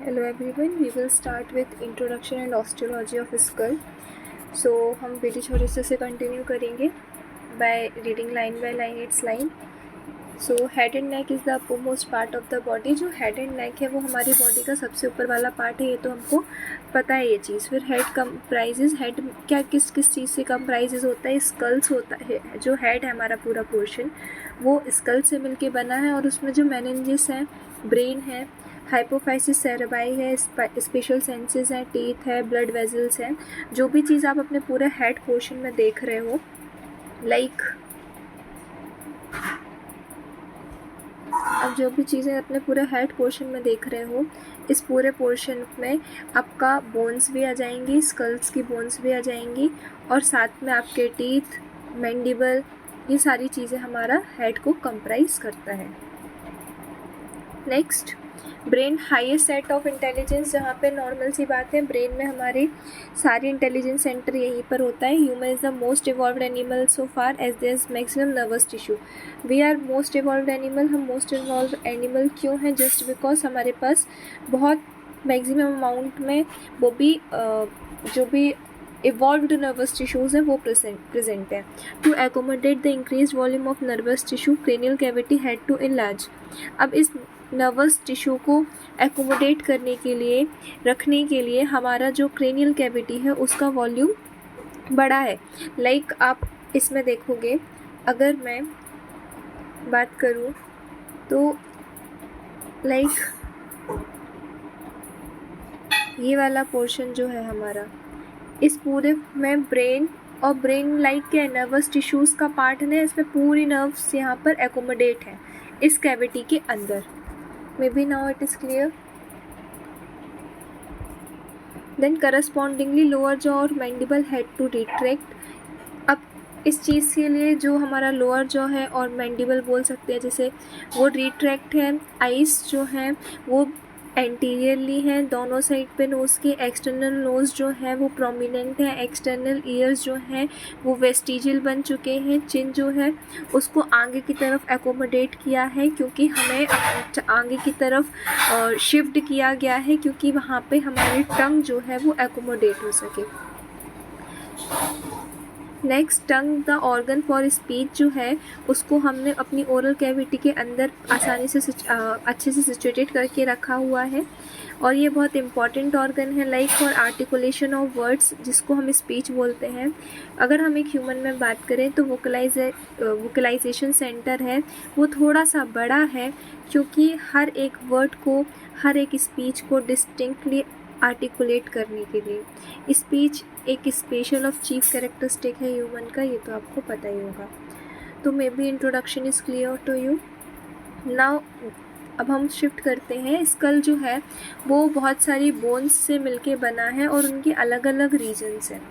Hello everyone, we will start with introduction and osteology of skull. So हम British हॉरिस्टर से continue करेंगे by reading line by line its line. So head and neck is the uppermost part of the body. जो head and neck है वो हमारी body का सबसे ऊपर वाला पार्ट है, ये तो हमको पता है ये चीज़. फिर हेड कंप्राइजेज, हेड क्या किस किस चीज़ से कंप्राइजेज होता है? स्कल्स होता है. जो हेड है हमारा पूरा पोर्शन वो स्कल से मिलके बना है और उसमें जो मेनिंजेस है, ब्रेन है, हाइपोफाइसिस सेरेब्राई है, स्पेशल सेंसेस हैं, टीथ है, ब्लड वेजल्स हैं. जो भी चीज़ आप अपने पूरे हेड पोर्शन में देख रहे हो, लाइक अब जो भी चीज़ें अपने पूरे हेड पोर्शन में देख रहे हो, इस पूरे पोर्शन में आपका बोन्स भी आ जाएंगी, स्कल्स की बोन्स भी आ जाएंगी और साथ में आपके टीथ, मैंडिबल, ये सारी चीज़ें हमारा हेड को कंप्राइज करता है. Next, brain highest set of intelligence. जहाँ पे नॉर्मल सी बात है, ब्रेन में हमारी सारी इंटेलिजेंस सेंटर यहीं पर होता है. Human is the most evolved animal so far as there is maximum nervous tissue. We are most evolved animal. हम मोस्ट इवॉल्व्ड एनिमल क्यों हैं? जस्ट बिकॉज हमारे पास बहुत मैक्सिमम अमाउंट में वो भी जो भी इवॉल्व्ड नर्वस टिश्यूज़ हैं वो प्रेजेंट है. To accommodate the increase volume of nervous tissue, cranial cavity had to enlarge. अब इस नर्वस टिश्यू को एकोमोडेट करने के लिए, रखने के लिए हमारा जो क्रेनियल कैविटी है उसका वॉल्यूम बड़ा है. लाइक आप इसमें देखोगे, अगर मैं बात करूँ तो लाइक ये वाला पोर्शन जो है हमारा, इस पूरे में ब्रेन और ब्रेन लाइक क्या है, नर्वस टिश्यूज़ का पार्ट है. इसमें पूरी नर्व्स यहाँ पर एकोमोडेट है इस कैविटी के अंदर. Maybe now it is clear. Then correspondingly lower jaw और मैंडिबल हैड टू रिट्रैक्ट. अब इस चीज़ के लिए जो हमारा लोअर जॉ है और मैंडिबल बोल सकते हैं जैसे, वो रिट्रैक्ट है. आइज जो हैं वो एंटीरियरली हैं दोनों साइड पे नोज़ के. एक्सटर्नल नोज़ जो है वो प्रोमिनेंट है. एक्सटर्नल ईयर्स जो हैं वो वेस्टिजियल बन चुके हैं. चिन जो है उसको आगे की तरफ एकोमोडेट किया है क्योंकि हमें आगे की तरफ शिफ्ट किया गया है क्योंकि वहाँ पे हमारी टंग जो है वो एकोमोडेट हो सके. Next, tongue the organ for speech जो है उसको हमने अपनी ओरल कैविटी के अंदर आसानी से अच्छे से सिचुएटेड करके रखा हुआ है और ये बहुत इंपॉर्टेंट ऑर्गन है like for articulation of words, जिसको हम स्पीच बोलते हैं. अगर हम एक ह्यूमन में बात करें तो वोकलाइजेशन सेंटर है वो थोड़ा सा बड़ा है क्योंकि हर एक वर्ड को, हर एक स्पीच को डिस्टिंक्टली आर्टिकुलेट करने के लिए. स्पीच एक स्पेशल ऑफ चीफ कैरेक्टरिस्टिक है ह्यूमन का, ये तो आपको पता ही होगा. तो maybe introduction is clear to you. Now अब हम शिफ्ट करते हैं. स्कल जो है वो बहुत सारी बोन्स से मिलके बना है और उनके अलग अलग रीजन्स हैं.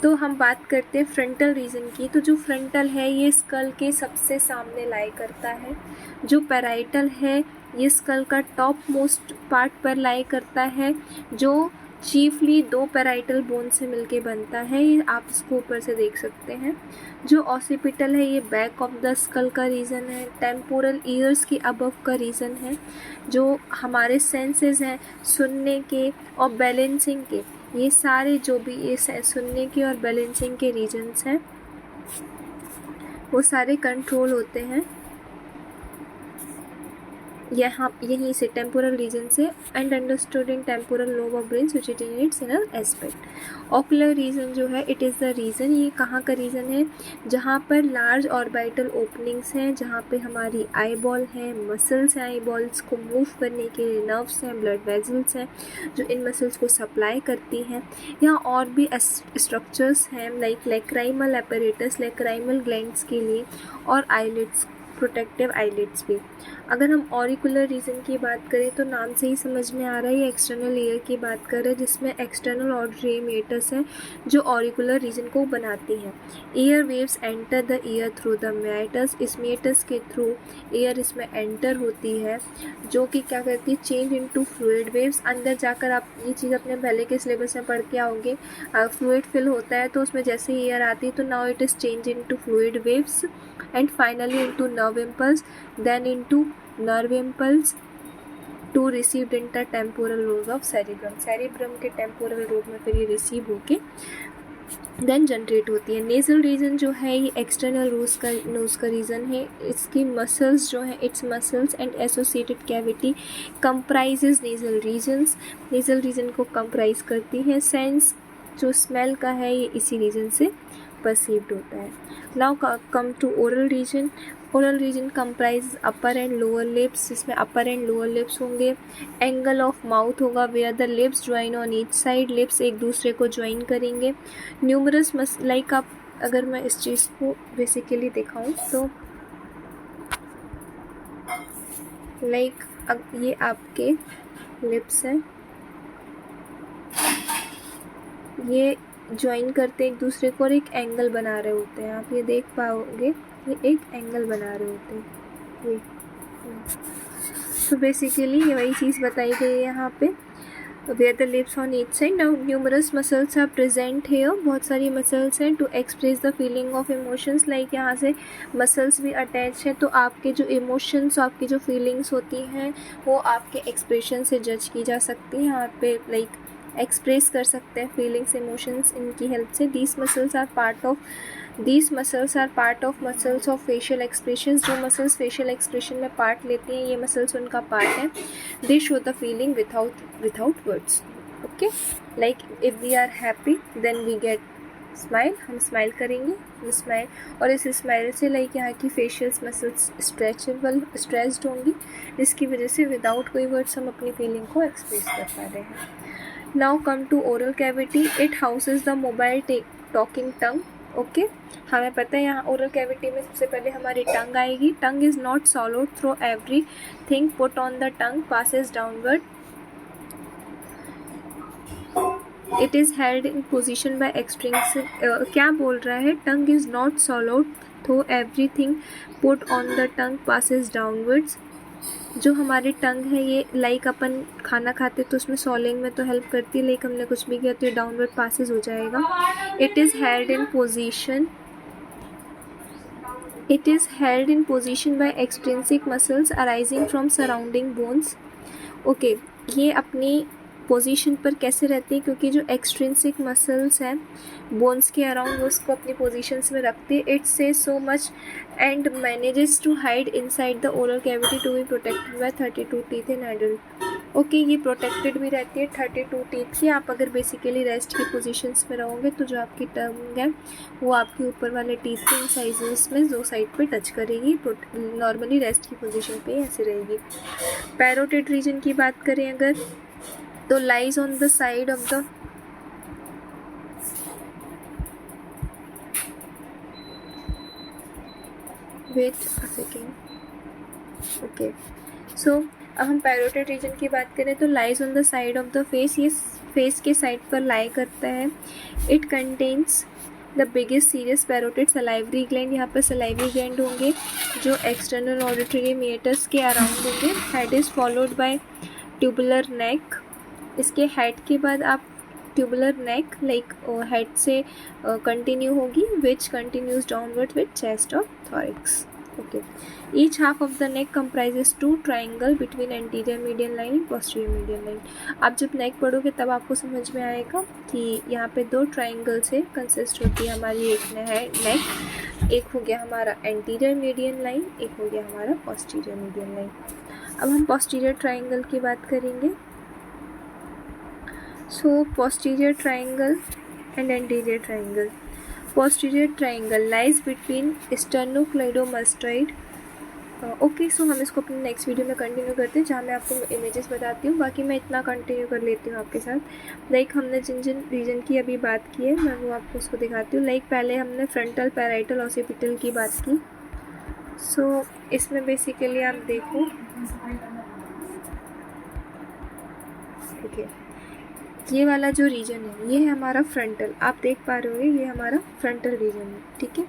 तो हम बात करते हैं फ्रंटल रीजन की. तो जो फ्रंटल है ये स्कल के सबसे सामने लाई करता है. जो पैराइटल है ये स्कल का टॉप मोस्ट पार्ट पर लाई करता है, जो चीफली 2 पैराइटल बोन से मिलके बनता है. ये आप इसको ऊपर से देख सकते हैं. जो ऑसिपिटल है ये बैक ऑफ द स्कल का रीज़न है. टेम्पोरल ईयर्स की अबव का रीज़न है. जो हमारे सेंसेस हैं सुनने के और बैलेंसिंग के, ये सारे जो भी ये सुनने के और बैलेंसिंग के रीजन्स हैं वो सारे कंट्रोल होते हैं यहाँ यहीं से टेम्पोरल रीजन से. And understood in temporal lobe of brain which it it's in aspect. Ocular region जो है इट इज़ द रीजन, ये कहाँ का रीजन है? जहाँ पर लार्ज ऑर्बिटल ओपनिंग्स हैं, जहाँ पे हमारी आई बॉल है, मसल्स हैं, आई बॉल्स को मूव करने के लिए नर्व्स हैं, ब्लड वेजल्स हैं जो इन मसल्स को सप्लाई करती हैं. यहाँ और भी स्ट्रक्चर्स हैं like lacrimal apparatus, lacrimal glands के लिए, और आईलिड्स, प्रोटेक्टिव आईलिड्स भी. अगर हम ऑरिकुलर रीजन की बात करें तो नाम से ही समझ में आ रहा है ये एक्सटर्नल ईयर की बात कर रहे हैं, जिसमें एक्सटर्नल ऑडिटरी मेटस है जो ऑरिकुलर रीजन को बनाती हैं. Ear waves enter the ear through the meatus. इस मेटस के थ्रू ईयर इसमें एंटर होती है जो कि क्या करती है, चेंज इनटू फ्लूइड वेव्स. अंदर जाकर आप ये चीज़ अपने पहले के सिलेबस में पढ़ के आओगे. फ्लूइड फिल होता है तो उसमें जैसे ही ईयर आती है तो now it is change into fluid waves and finally into nerve impulse, then into nerve impulse to received in the temporal lobe of cerebrum, cerebrum के टेम्पोरल लोब में फिर ये रिसीव होके देन जनरेट होती है। नेज़ल रीजन जो है ये एक्सटर्नल नोज़ का रीजन है। इसकी मसल्स जो है, its muscles and associated cavity comprises nasal regions, nasal region को कंप्राइज करती है। सेंस जो स्मेल का है ये इसी रीजन से परसीव्ड होता है। Now come to oral region. Oral region comprise upper and lower lips, जिसमें अपर एंड लोअर लिप्स होंगे। एंगल ऑफ माउथ होगा where the lips join on each side, lips एक दूसरे को ज्वाइन करेंगे। न्यूमरस लाइक आप अगर मैं इस चीज़ को बेसिकली दिखाऊं तो लाइक अब ये आपके लिप्स हैं, ये ज्वाइन करते हैं एक दूसरे को और एक एंगल बना रहे होते हैं। आप ये देख पाओगे ये एक एंगल बना रहे होते हैं ये। तो बेसिकली ये वही चीज़ बताई गई है यहाँ पे। Where the lips on each side. Now numerous muscles are present here, बहुत सारी मसल्स हैं to express the feeling of emotions. Like यहाँ से मसल्स भी अटैच है, तो आपके जो इमोशंस, आपकी जो फीलिंग्स होती हैं वो आपके एक्सप्रेशन से जज की जा सकती है। यहाँ पे लाइक एक्सप्रेस कर सकते हैं फीलिंग्स, इमोशंस इनकी हेल्प से। These muscles are part of muscles of facial expressions. जो मसल्स फेशियल एक्सप्रेशन में पार्ट लेती हैं ये मसल्स उनका पार्ट है। They show the feeling without words. Okay, like if we are happy then we get smile, हम smile करेंगे, smile, और इस स्माइल से लाइक यहाँ की फेशियल मसल्स स्ट्रेच्ड होंगी, जिसकी वजह से विदाउट कोई वर्ड्स हम अपनी फीलिंग को एक्सप्रेस कर पा रहे हैं। Now come to oral cavity. It houses the mobile talking tongue. Okay, हमें पता है यहाँ ओरल कैविटी में सबसे पहले हमारी टंग आएगी। Tongue is not swallowed through everything put on the tongue passes downward. It is held in position by extrinsic. क्या बोल रहा है? Tongue is not swallowed through everything put on the tongue passes downwards. जो हमारी टंग है ये like अपन खाना खाते तो उसमें सॉलिंग में तो हेल्प करती है, लाइक हमने कुछ भी किया तो ये डाउनवर्ड पासेज हो जाएगा। It is held in position by extrinsic muscles arising from surrounding bones. Okay, ये अपनी पोजीशन पर कैसे रहती है? क्योंकि जो एक्सट्रिंसिक मसल्स हैं बोन्स के अराउंड वो उसको अपनी पोजीशंस में रखती है। It sees so much and manages to hide inside the oral cavity to be protected by 32 teeth in adult. Okay, ये प्रोटेक्टेड भी रहती है 32 टीथ की। आप अगर बेसिकली रेस्ट की पोजीशंस में रहोगे तो जो आपकी टंग है वो आपके ऊपर वाले टीथ के इंसाइजेस में दो साइड पे टच करेगी। नॉर्मली रेस्ट की पोजीशन पे ऐसे रहेगी। पैरोटिड रीजन की बात करें अगर तो lies on the side of the wait a second. Okay, so अब हम पैरोटिड रीजन की बात करें तो lies on the side of the face, ये फेस के साइड पर लाई करता है। It contains the biggest serous parotid salivary gland. यहाँ पर सलाइवरी ग्लैंड होंगे जो एक्सटर्नल ऑडिटरी मेटस के अराउंड होंगे। Head is followed by tubular neck. इसके हेड के बाद आप ट्यूबुलर नेक लाइक हेड से कंटिन्यू होगी which continues downward with chest और thorax. Okay, each half of the neck comprises two triangle between anterior median line and posterior median line. आप जब नेक पढ़ोगे तब आपको समझ में आएगा कि यहाँ पे दो ट्राइंगल से कंसिस्ट होती है हमारी एक नेक, एक हो गया हमारा एंटीरियर मीडियन लाइन, एक हो गया हमारा पोस्टीरियर मीडियन लाइन। अब हम पोस्टीरियर ट्राइंगल की बात करेंगे। So posterior triangle and anterior triangle. Posterior triangle lies between sternocleidomastoid. Okay, so हम इसको अपने नेक्स्ट वीडियो में कंटिन्यू करते हैं जहाँ मैं आपको इमेजेस बताती हूँ। बाकी मैं इतना कंटिन्यू कर लेती हूँ आपके साथ। लाइक हमने जिन जिन रीजन की अभी बात की है मैं वो आपको उसको दिखाती हूँ। लाइक पहले हमने फ्रंटल पैराइटल ऑसिपिटल की बात की। सो इसमें बेसिकली आप देखो, ओके, ये वाला जो रीजन है ये है हमारा फ्रंटल। आप देख पा रहे होंगे ये हमारा फ्रंटल रीजन है, ठीक है।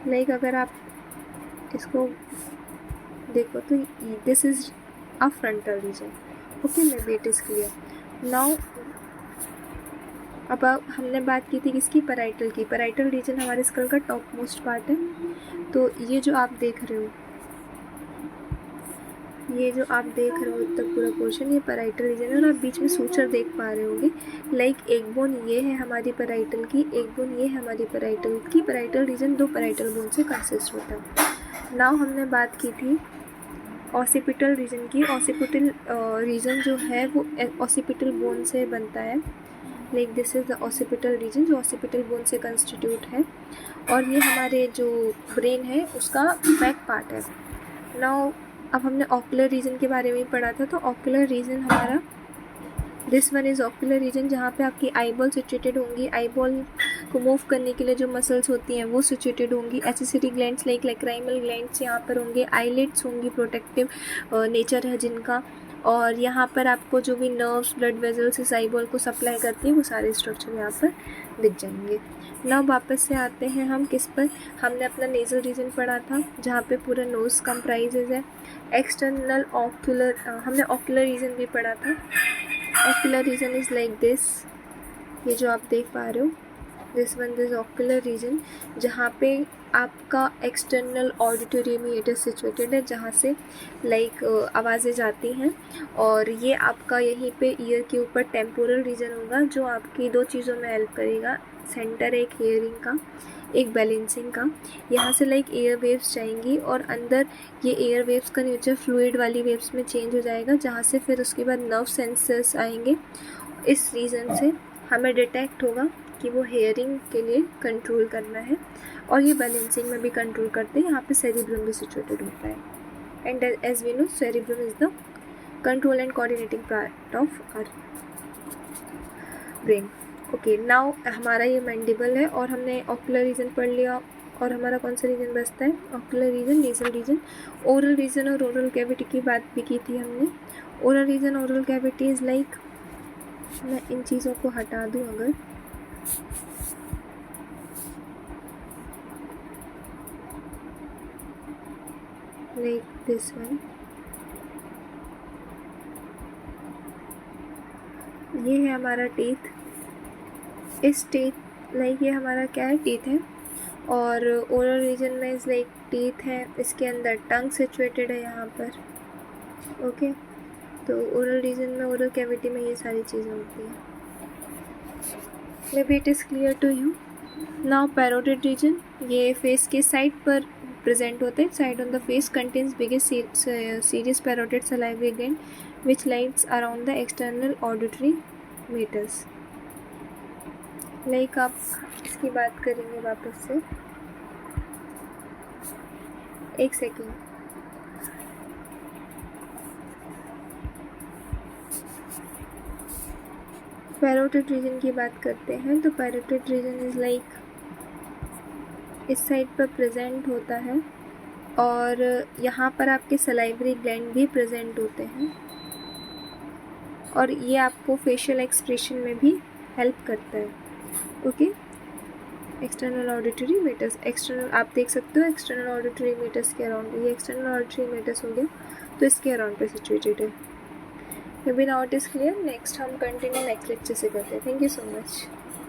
लाइक अगर आप इसको देखो तो this is a frontal region. Okay, maybe it is clear now. अब हमने बात की थी किसकी? पैराइटल की। पैराइटल रीजन हमारे स्कल का टॉप मोस्ट पार्ट है। तो ये जो आप देख रहे हो ये जो आप देख रहे हो इतना पूरा पोर्शन, ये पैराइटल रीजन है और आप बीच में सूचर देख पा रहे होंगे। लाइक एक बोन ये है हमारी पैराइटल की, एक बोन ये है हमारी पैराइटल की। पैराइटल रीजन 2 पैराइटल बोन से कंसिस्ट होता है। नाउ हमने बात की थी ऑसिपिटल रीजन की। ऑसिपिटल रीजन जो है वो ऑसिपिटल बोन से बनता है। Like this is the occipital region जो ऑसिपिटल बोन से कंस्टिट्यूट है, और ये हमारे जो ब्रेन है उसका बैक पार्ट है। नाउ अब हमने ऑक्यूलर रीजन के बारे में पढ़ा था, तो ऑक्यूलर रीजन हमारा this one is ocular region, जहाँ पे आपकी आईबॉल सिचुएटेड होंगी। आईबॉल को मूव करने के लिए जो मसल्स होती हैं वो सिचुएटेड होंगी। Accessory glands like lacrimal glands यहाँ पर होंगे। आईलिड्स होंगी, प्रोटेक्टिव नेचर है जिनका, और यहाँ पर आपको जो भी नर्व्स, ब्लड वेजल्स इस आईबॉल को सप्लाई करती हैं वो सारे स्ट्रक्चर यहाँ पर दिख जाएंगे। नाउ वापस से आते हैं हम किस पर, हमने अपना नेज़ल रीजन पढ़ा था जहाँ पे पूरा नोज कंप्राइजेज है। एक्सटर्नल ऑक्यूलर, हमने ऑक्यूलर रीजन भी पढ़ा था। Ocular region is like this, ये जो आप देख पा रहे हो, this one is ocular region, जहाँ पे आपका एक्सटर्नल ऑडिटरी मीटर सिचुएटेड है, जहाँ से लाइक आवाज़ें जाती हैं। और ये आपका यहीं पे ईयर के ऊपर टेम्पोरल रीजन होगा जो आपकी 2 चीज़ों में हेल्प करेगा। सेंटर एक हेयरिंग का, एक बैलेंसिंग का। यहाँ से लाइक एयर वेव्स जाएंगी और अंदर ये एयर वेव्स का नेचर फ्लूइड वाली वेव्स में चेंज हो जाएगा, जहाँ से फिर उसके बाद नर्व सेंसर्स आएंगे। इस रीज़न से हमें डिटेक्ट होगा कि वो हेयरिंग के लिए कंट्रोल करना है, और ये बैलेंसिंग में भी कंट्रोल करते हैं। यहाँ पे सेरिब्रम भी सिचुएटेड होता है। And as we know cerebrum is the control and coordinating part of our brain. Okay, now हमारा ये मैंडिबल है और हमने ऑक्यूलर रीजन पढ़ लिया। और हमारा कौन सा रीजन बचता है? Ocular region, nasal region, oral region और ओरल कैविटी की बात भी की थी हमने। Oral region, oral cavity is like, मैं इन चीज़ों को हटा दूँ अगर, लाइक दिस वन, ये है हमारा टीथ। इस टीथ लाइक ये हमारा क्या है? टीथ है। और ओरल रीजन में इस लाइक टीथ है, इसके अंदर टंग सिचुएटेड है यहाँ पर। ओके, तो ओरल रीजन में, ओरल कैविटी में ये सारी चीज़ें होती हैं। Maybe it is clear to you. Now parotid region, ये फेस के साइड पर प्रेजेंट होते हैं। Side on the face contains biggest serous parotid salivary gland which lies around the external auditory meters। Like आप इसकी बात करेंगे वापस से, एक सेकेंड। पैरोटिड रीजन की बात करते हैं, तो पैरोटिड रीजन इज़ लाइक इस साइड पर प्रेजेंट होता है, और यहाँ पर आपके सलाइवरी ग्लैंड भी प्रेजेंट होते हैं, और ये आपको फेशियल एक्सप्रेशन में भी हेल्प करता है। Okay, external auditory meatus, external आप देख सकते हो एक्सटर्नल ऑडिटरी मीटर्स के अराउंड, ये एक्सटर्नल ऑडिटरी मीटर्स हो गया, तो इसके अराउंड पे सिचुएटेड है। Maybe now it is clear. Next हम कंटिन्यू नेक्स्ट लेक्चर से करते हैं। Thank you so much.